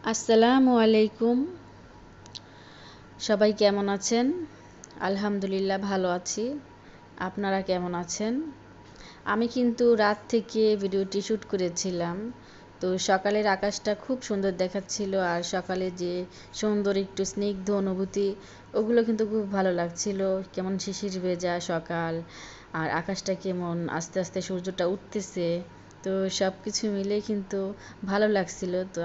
আসসালামু আলাইকুম। সবাই কেমন আছেন? আলহামদুলিল্লাহ ভালো আছি। আপনারা কেমন আছেন? আমি কিন্তু রাত থেকে ভিডিওটি শ্যুট করেছিলাম। তো সকালের আকাশটা খুব সুন্দর দেখাচ্ছিল, আর সকালে যে সুন্দর একটু স্নিগ্ধ অনুভূতি, ওগুলো কিন্তু খুব ভালো লাগছিল। কেমন শিশির ভেজা সকাল, আর আকাশটা কেমন আস্তে আস্তে সূর্যটা উঠতেছে। তো সব কিছু মিলে কিন্তু ভালো লাগছিল। তো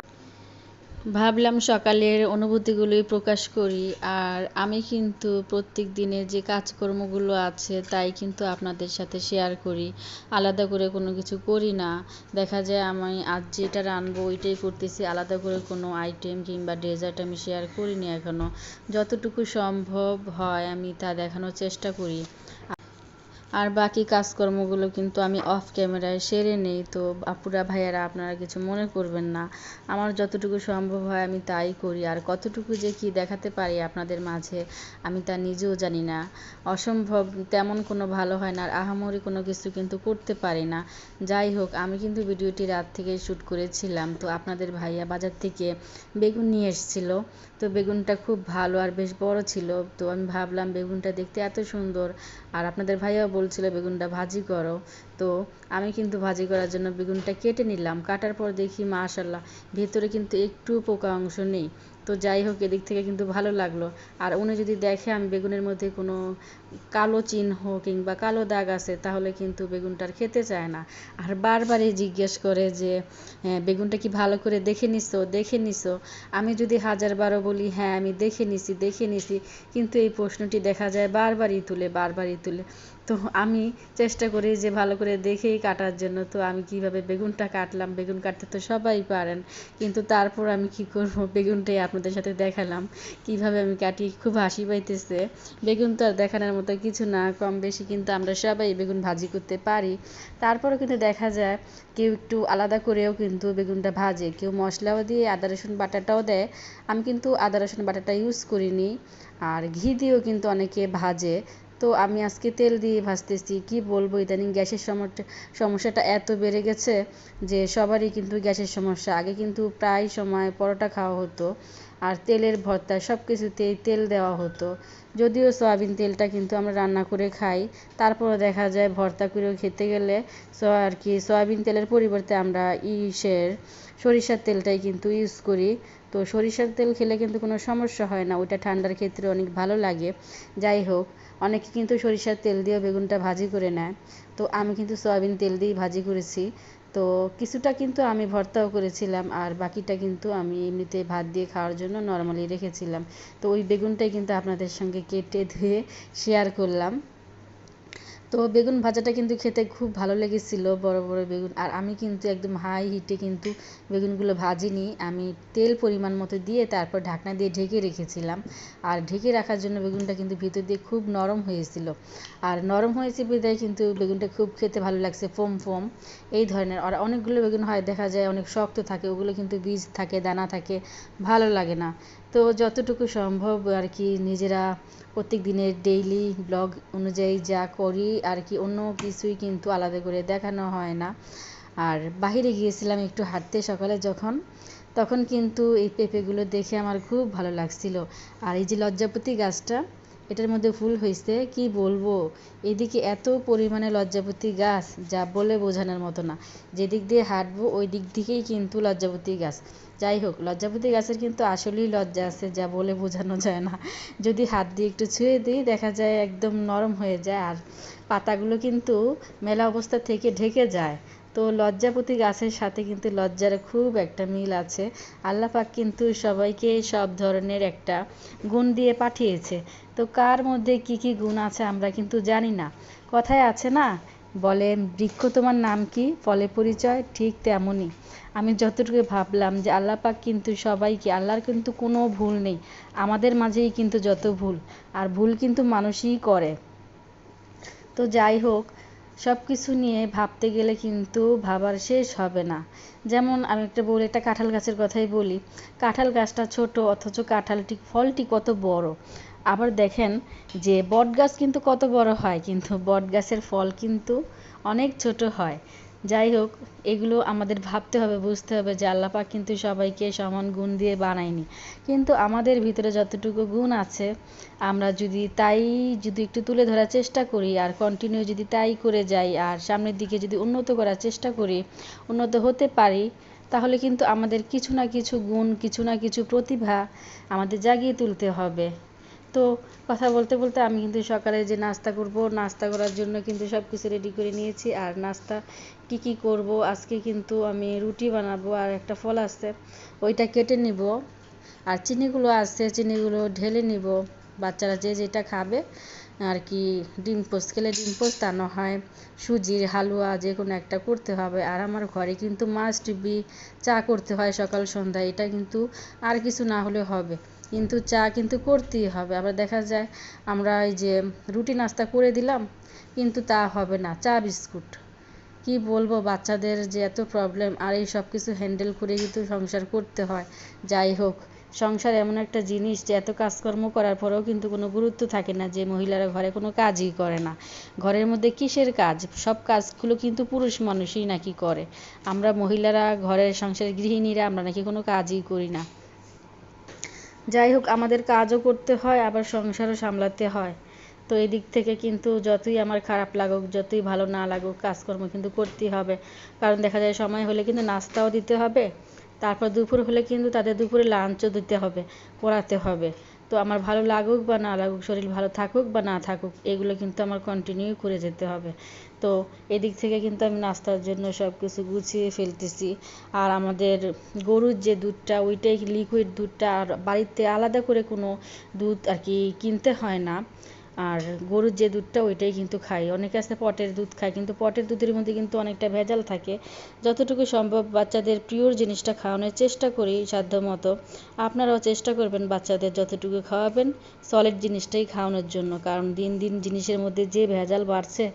ভাবলাম সকালের অনুভূতিগুলোই প্রকাশ করি। আর আমি কিন্তু প্রত্যেক দিনের যে কাজকর্মগুলো আছে তাই কিন্তু আপনাদের সাথে শেয়ার করি। আলাদা করে কোনো কিছু করি না। দেখা যায় আমি আজ যেটা রাঁধবো ওইটাই করতেছি, আলাদা করে কোনো আইটেম কিংবা ডেজার্ট আমি শেয়ার করিনি এখনও। যতটুকু সম্ভব হয় আমি তা দেখানোর চেষ্টা করি। আর বাকি কাজকর্মগুলো কিন্তু আমি অফ ক্যামেরায় সেরে নেই। তো আপুরা ভাইয়ারা আপনারা কিছু মনে করবেন না। আমার যতটুকু সম্ভব হয় আমি তাই করি। আর কতটুকু যে কি দেখাতে পারি আপনাদের মাঝে আমি তা নিজেও জানি না। অসম্ভব তেমন কোনো ভালো হয় না, আর আহামরি কোনো কিছু কিন্তু করতে পারি না। যাই হোক, আমি কিন্তু ভিডিওটি রাত থেকেই শ্যুট করেছিলাম। তো আপনাদের ভাইয়া বাজার থেকে বেগুন নিয়ে এসেছিল। তো বেগুনটা খুব ভালো আর বেশ বড় ছিল। তো আমি ভাবলাম বেগুনটা দেখতে এত সুন্দর, আর আপনাদের ভাইয়াও বলছিল বেগুনটা ভাজি করো। তো আমি কিন্তু ভাজি করার জন্য বেগুনটা কেটে নিলাম। কাটার পর দেখি মাশাল্লাহ ভেতরে কিন্তু একটু পোকা অংশ নেই। তো যাই হোক, এদিক থেকে কিন্তু ভালো লাগলো। আর উনি যদি দেখে আমি বেগুনের মধ্যে কোনো কালো চিহ্ন কিংবা কালো দাগ আছে তাহলে কিন্তু বেগুনটার খেতে চায় না। আর বারবারই জিজ্ঞেস করে যে বেগুনটা কি ভালো করে দেখে নিছো দেখে নিছো। আমি যদি হাজার বারো বলি হ্যাঁ আমি দেখে নিছি দেখে নিছি, কিন্তু এই প্রশ্নটি দেখা যায় বারবারই তুলে। তো আমি চেষ্টা করি যে ভালো করে দেখেই কাটার জন্য। তো আমি কিভাবে বেগুনটা কাটলাম, বেগুন কাটতে তো সবাই পারেন, কিন্তু তারপর আমি কি করব, বেগুনটাই আপনাদের সাথে দেখালাম কিভাবে আমি কাটি। খুব হাসি পাইতেছে। বেগুন তো আর দেখানোর মতো কিছু না, কম বেশি কিন্তু আমরা সবাই বেগুন ভাজি করতে পারি। তারপরেও কিন্তু দেখা যায় কেউ একটু আলাদা করেও কিন্তু বেগুনটা ভাজে, কেউ মশলাও দিয়ে আদা রসুন বাটাটাও দেয়। আমি কিন্তু আদা রসুন বাটাটা ইউজ করিনি। আর ঘি দিয়েও কিন্তু অনেকে ভাজে। তো আমি আজকে তেল দিয়ে ভাজতেছি। কি বলবো, ইদানিং গ্যাসের সমস্যাটা এত বেড়ে গেছে যে সবারই কিন্তু গ্যাসের সমস্যা। আগে কিন্তু প্রায় সময় পরোটা খাওয়া হতো, আর তেলের ভর্তা সব কিছুতেই তেল দেওয়া হতো। যদিও সয়াবিন তেলটা কিন্তু আমরা রান্না করে খাই, তারপরও দেখা যায় ভর্তা করেও খেতে গেলে আর কি সয়াবিন তেলের পরিবর্তে আমরা সরিষার তেলটাই কিন্তু ইউজ করি। তো সরিষার তেল খেলে কিন্তু কোনো সমস্যা হয় না, ওইটা ঠান্ডার ক্ষেত্রে অনেক ভালো লাগে। যাই হোক, অনেকে কিন্তু সরিষার তেল দিয়েও বেগুনটা ভাজি করে নেয়। তো আমি কিন্তু সয়াবিন তেল দিয়েই ভাজি করেছি। তো কিছুটা কিন্তু আমি ভর্তাও করেছিলাম, আর বাকিটা কিন্তু আমি এমনিতে ভাত দিয়ে খাওয়ার জন্য নরমালি রেখেছিলাম। তো ওই বেগুনটাই কিন্তু আপনাদের সঙ্গে কেটে ধুয়ে শেয়ার করলাম। তো বেগুন ভাজাটা কিন্তু খেতে খুব ভালো লেগেছিল, বড় বড় বেগুন। আর আমি কিন্তু একদম হাই হিটে কিন্তু বেগুনগুলো ভাজিনি, আমি তেল পরিমাণ মতো দিয়ে তারপর ঢাকনা দিয়ে ঢেকে রেখেছিলাম। আর ঢেকে রাখার জন্য বেগুনটা কিন্তু ভিতর দিয়ে খুব নরম হয়েছিল। আর নরম হয়েছে বিধায় কিন্তু বেগুনটা খুব খেতে ভালো লাগছে, ফোম ফোম এই ধরনের। আর অনেকগুলো বেগুন হয় দেখা যায় অনেক শক্ত থাকে, ওগুলো কিন্তু বীজ থাকে, দানা থাকে, ভালো লাগে না। তো যতটুকু সম্ভব আর কি নিজেরা প্রত্যেক দিনের ডেইলি ব্লগ অনুযায়ী যা করি আর কি, অন্য কিছুই কিন্তু আলাদা করে দেখানো হয় না। আর বাহিরে গিয়েছিলাম একটু হাঁটতে সকালে যখন, তখন কিন্তু এই পেঁপেগুলো দেখে আমার খুব ভালো লাগছিল। আর এই যে লজ্জাপতি গাছটা, এটার মধ্যে ফুল হয়েছে, কি বলবো, এদিকে এত পরিমাণে লজ্জাপতি গাছ যা বলে বোঝানোর মতো না। যেদিক দিয়ে হাঁটবো ওই দিক থেকেই কিন্তু লজ্জাপতি গাছ। যাই হোক, লজ্জাপতি গাছের কিন্তু আসলেই লজ্জা আছে যা বলে বোঝানো যায় না। যদি হাত দিয়ে একটু ছুঁয়ে দিই দেখা যায় একদম নরম হয়ে যায়, আর পাতাগুলো কিন্তু মেলা অবস্থা থেকে ঢেকে যায়। তো লজ্জাপতি গাছের সাথে কিন্তু লজ্জার খুব একটা মিল আছে। আল্লাহ পাক কিন্তু সবাইকে সব ধরনের একটা গুণ দিয়ে পাঠিয়েছে। তো কার মধ্যে কি কি গুণ আছে আমরা কিন্তু জানি না। কথায় আছে না, বলে বৃক্ষ তোমার নাম কি, ফলে পরিচয়, ঠিক তেমনই আমি যতটুকু ভাবলাম যে আল্লাহ পাক কিন্তু সবাইকে, আল্লাহর কিন্তু কোনো ভুল নেই। আমাদের মাঝেই কিন্তু যত ভুল, আর ভুল কিন্তু মানুষই করে। তো যাই হোক, সব কিছু নিয়ে ভাবতে গেলে কিন্তু ভাবার শেষ হবে না। যেমন আমি একটা কাঁঠাল গাছের কথাই বলি। কাঁঠাল গাছটা ছোট অথচ ফলটি কত বড়। আবার দেখেন যে বট গাছ কিন্তু কত বড় হয়, কিন্তু বট গাছের ফল কিন্তু অনেক ছোট হয়। যাই হোক, এগুলো আমাদের ভাবতে হবে, বুঝতে হবে যে আল্লাহ পাক কিন্তু সবাইকে সমান গুণ দিয়ে বানায়নি। কিন্তু আমাদের ভিতরে যতটুকু গুণ আছে, আমরা যদি একটু তুলে ধরার চেষ্টা করি আর কন্টিনিউ যদি তাই করে যাই আর সামনের দিকে যদি উন্নত করার চেষ্টা করি, উন্নত হতে পারি, তাহলে কিন্তু আমাদের কিছু না কিছু গুণ, কিছু না কিছু প্রতিভা আমাদের জাগিয়ে তুলতে হবে। তো কথা বলতে বলতে আমি কিন্তু সকালে যে নাস্তা করব, নাস্তা করার জন্য কিন্তু সব কিছু রেডি করে নিয়েছি। আর নাস্তা কি কি করব, আজকে কিন্তু আমি রুটি বানাবো আর একটা ফল আছে ওইটা কেটে নিব, আর চিনিগুলো আছে চিনিগুলো ঢেলে নিব। বাচ্চারা যে যেটা খাবে আর কি, ডিম পোস্ট খেলে ডিম পোস্ট, তা না হয় সুজির হালুয়া, যে কোনো একটা করতে হবে। আর আমার ঘরে কিন্তু মাস্ট বি চা করতে হয় সকাল সন্ধ্যা, এটা কিন্তু আর কিছু না হলে হবে, কিন্তু চা কিন্তু করতেই হবে। আবার দেখা যায় আমরা এই যে রুটি নাস্তা করে দিলাম, কিন্তু তা হবে না, চা বিস্কুট কি বলবো, বাচ্চাদের যে এত প্রবলেম, আর এই সব কিছু হ্যান্ডেল করে কিন্তু সংসার করতে হয়। যাই হোক, সংসার এমন একটা জিনিস যে এত কাজকর্ম করার পরেও কিন্তু কোনো গুরুত্ব থাকে না যে মহিলারা ঘরে কোনো কাজই করে না। ঘরের মধ্যে কিসের কাজ, সব কাজগুলো কিন্তু পুরুষ মানুষই নাকি করে। আমরা মহিলারা, ঘরের সংসারের গৃহিণীরা, আমরা নাকি কোনো কাজই করি না। যাই হোক, আমাদের কাজও করতে হয়, আবার সংসারও সামলাতে হয়। তো এই দিক থেকে কিন্তু যতই আমার খারাপ লাগুক, যতই ভালো না লাগুক, কাজকর্ম কিন্তু করতেই হবে। কারণ দেখা যায় সময় হলে কিন্তু নাস্তাও দিতে হবে, তারপর দুপুর হলে কিন্তু তাদের দুপুরে লাঞ্চও দিতে হবে, পড়াতে হবে। তো আমার ভালো লাগুক বা না লাগুক, শরীর ভালো থাকুক বা না থাকুক, এগুলো কিন্তু আমার কন্টিনিউ করে যেতে হবে। তো এদিক থেকে কিন্তু আমি নাস্তার জন্য সব কিছু গুছিয়ে ফেলতেছি। আর আমাদের গরুর যে দুধটা, ওইটাই লিকুইড দুধটা, আর বাড়িতে আলাদা করে কোনো দুধ আর কি কিনতে হয় না। আর গরুর যে দুধটা ওইটাই কিন্তু খাই। অনেকে আছে পটের দুধ খায়, কিন্তু পটের দুধের মধ্যে কিন্তু অনেকটা ভেজাল থাকে। যতটুকু সম্ভব বাচ্চাদের পিওর জিনিসটা খাওয়ানোর চেষ্টা করি সাধ্যমতো। আপনারাও চেষ্টা করবেন বাচ্চাদের যতটুকু খাওয়াবেন সলিড জিনিসটাই খাওয়ানোর জন্য, কারণ দিন দিন জিনিসের মধ্যে যে ভেজাল বাড়ছে,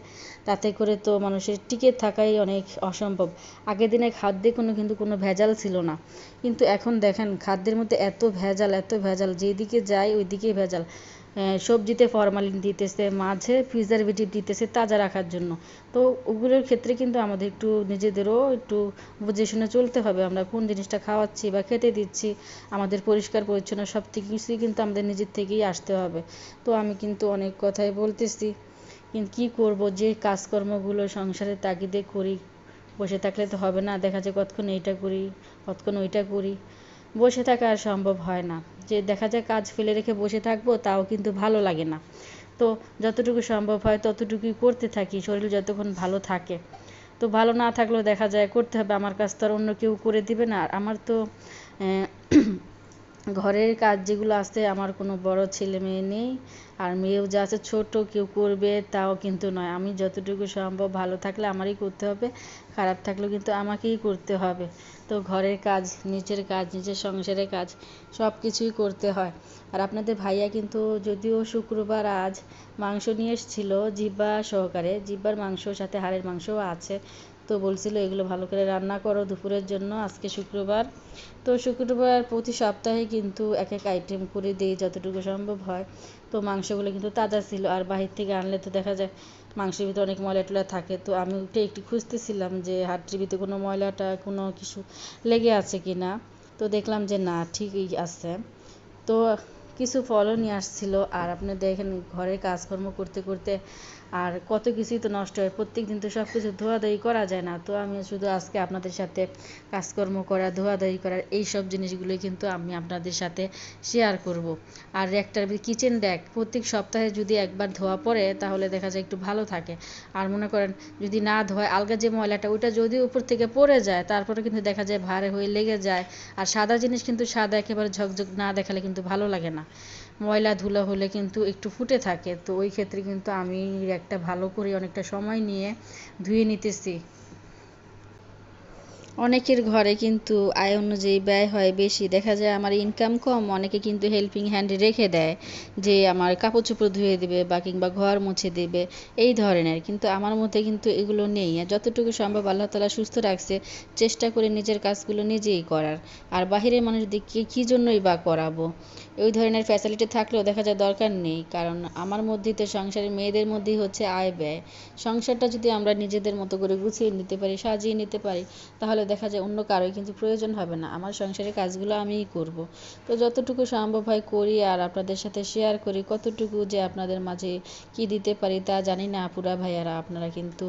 তাতে করে তো মানুষের টিকে থাকাই অনেক অসম্ভব। আগের দিনে খাদ্যে কিন্তু কোনো ভেজাল ছিল না, কিন্তু এখন দেখেন খাদ্যের মধ্যে এত ভেজাল, এত ভেজাল, যেদিকে যায় ওইদিকেই ভেজাল। সবজিতে ফরমালিন দিতেছে, মাঝে প্রিজারভেটিভ দিতেছে তাজা রাখার জন্য। তো ওগুলোর ক্ষেত্রে কিন্তু আমাদের একটু নিজেদেরও একটু বুঝে শুনে চলতে হবে, আমরা কোন জিনিসটা খাওয়াচ্ছি বা খেতে দিচ্ছি। আমাদের পরিষ্কার পরিচ্ছন্ন সব কিছুই কিন্তু আমাদের নিজের থেকেই আসতে হবে। তো আমি কিন্তু অনেক কথাই বলতেছি, কিন্তু কী করব, যে কাজকর্মগুলো সংসারের তাগিদে করি, বসে থাকলে তো হবে না। দেখা যায় কতক্ষণ এইটা করি, কতক্ষণ ওইটা করি, বসে থাকা আর সম্ভব হয় না। যে দেখা যায় কাজ ফেলে রেখে বসে থাকবো, তাও কিন্তু ভালো লাগে না। তো যতটুকু সম্ভব হয় ততটুকুই করতে থাকি, শরীর যতক্ষণ ভালো থাকে। তো ভালো না থাকলেও দেখা যায় করতে হবে, আমার কাজ তো আর অন্য কেউ করে দিবে না। আর আমার তো ঘরের কাজ যেগুলো আছে, আমার কোনো বড় ছেলে মেয়ে নেই, আর মেয়েও যা আছে ছোট, কেউ করবে তাও কিন্তু নয়। আমি যতটুকু সম্ভব, ভালো থাকলে আমারই করতে হবে, খারাপ থাকলেও কিন্তু আমাকেই করতে হবে। তো ঘরের কাজ, নিজের কাজ, নিজের সংসারের কাজ সব কিছুই করতে হয়। আর আপনাদের ভাইয়া কিন্তু, যদিও শুক্রবার আজ মাংস নিয়ে এসেছিল জিহ্বা সহকারে, জিহ্বার মাংস সাথে হাড়ের মাংসও আছে। তো বলছিল এগুলো ভালো করে রান্না করো দুপুরের জন্য, আজকে শুক্রবার। তো শুক্রবার প্রতি সপ্তাহে কিন্তু এক এক আইটেম করে দিই যতটুকু সম্ভব হয়। তো মাংসগুলো কিন্তু তাজা ছিল, আর বাহির থেকে আনলে তো দেখা যায় মাংসের ভিতরে অনেক ময়লা টয়লা থাকে। তো আমি ওটা একটু খুঁজতেছিলাম যে হাড্ডির ভিতরে কোনো ময়লাটা কোনো কিছু লেগে আছে কি না। তো দেখলাম যে না, ঠিকই আছে। তো কিছু ফলও নিয়ে আসছিল। আর আপনি দেখেন ঘরের কাজকর্ম করতে করতে আর কত কিছুই তো নষ্ট হয়, প্রত্যেক দিন তো সব কিছু ধোয়াধাই করা যায় না। তো আমি শুধু আজকে আপনাদের সাথে কাজকর্ম করা, ধোয়াধাই করার এই সব জিনিসগুলোই কিন্তু আমি আপনাদের সাথে শেয়ার করব। আর র্যাকটার কিচেন র্যাক প্রত্যেক সপ্তাহে যদি একবার ধোয়া পড়ে, তাহলে দেখা যায় একটু ভালো থাকে। আর মনে করেন যদি না ধোয়, আলগা যে ময়লাটা ওইটা যদি উপর থেকে পড়ে যায়, তারপরে কিন্তু দেখা যায় ভারে হয়ে লেগে যায়। আর সাদা জিনিস কিন্তু সাদা একেবারে ঝকঝক না দেখালে কিন্তু ভালো লাগে না, ময়লা ধুলো হলে কিন্তু একটু ফুটে থাকে। তো ওই ক্ষেত্রে কিন্তু আমি একটা ভালো করে অনেকটা সময় নিয়ে ধুয়ে নিতেছি। অনেকের ঘরে কিন্তু আয় অনুযায়ী ব্যয় হয় বেশি, দেখা যায় আমার ইনকাম কম, অনেকে কিন্তু হেল্পিং হ্যান্ড রেখে দেয় যে আমার কাপড় চোপড় ধুয়ে দেবে বা কিংবা ঘর মুছে দেবে এই ধরনের, কিন্তু আমার মধ্যে কিন্তু এগুলো নেই। আর যতটুকু সম্ভব আল্লাহ তাআলা সুস্থ রাখছে, চেষ্টা করে নিজের কাজগুলো নিজেই করার। আর বাহিরের মানুষদেরকে কী জন্যই বা করাবো, ওই ধরনের ফ্যাসিলিটি থাকলেও দেখা যায় দরকার নেই, কারণ আমার মধ্যেই তো সংসারের মেয়েদের মধ্যেই হচ্ছে আয় ব্যয়। সংসারটা যদি আমরা নিজেদের মতো করে গুছিয়ে নিতে পারি, সাজিয়ে নিতে পারি, তাহলে দেখা যায় অন্য কারোই কিন্তু প্রয়োজন হবে না, আমার সংসারের কাজগুলো আমিই করব। তো যতটুকু সম্ভব হয় করি আর আপনাদের সাথে শেয়ার করি। কতটুকু যে আপনাদের মাঝে কি দিতে পারি তা জানি না আপুরা ভাইয়ারা, আপনারা কিন্তু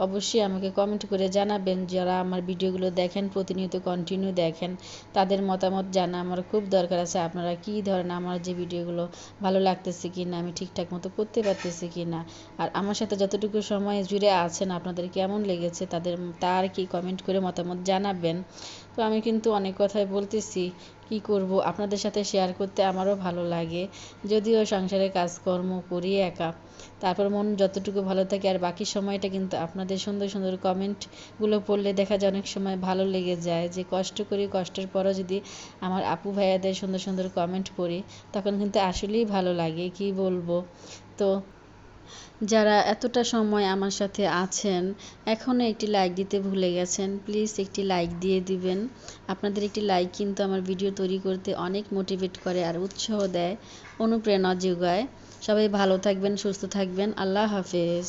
অবশ্যই আমাকে কমেন্ট করে জানাবেন। যারা আমার ভিডিওগুলো দেখেন, প্রতিনিয়ত কন্টিনিউ দেখেন, তাদের মতামত জানা আমার খুব দরকার আছে। আপনারা কী ধরেন, আমার যে ভিডিওগুলো ভালো লাগতেছে কি না, আমি ঠিকঠাক মতো করতে পারতেছি কি না, আর আমার সাথে যতটুকু সময় জুড়ে আছেন আপনাদের কেমন লেগেছে তার কি কমেন্ট করে মতামত জানাবেন। তো আমি কিন্তু অনেক কথাই বলতেছি, কি করব, আপনাদের সাথে শেয়ার করতে আমারও ভালো লাগে। যদিও সংসারে কাজকর্ম করি একা, তারপর মন যতটুকু ভালো থাকে, আর বাকি সময়টা কিন্তু আপনাদের সুন্দর সুন্দর কমেন্টগুলো পড়লে দেখা যায় অনেক সময় ভালো লেগে যায়, যে কষ্ট করি, কষ্টের পরও যদি আমার আপু ভাইয়াদের সুন্দর সুন্দর কমেন্ট পড়ি, তখন কিন্তু আসলেই ভালো লাগে, কি বলবো। তো যারা এতটা সময় আমার সাথে আছেন, এখনও একটি লাইক দিতে ভুলে গেছেন, প্লিজ একটি লাইক দিয়ে দিবেন। আপনাদের একটি লাইক কিন্তু আমার ভিডিও তৈরি করতে অনেক মোটিভেট করে আর উৎসাহ দেয়, অনুপ্রেরণা যোগায়। সবাই ভালো থাকবেন, সুস্থ থাকবেন। আল্লাহ হাফেজ।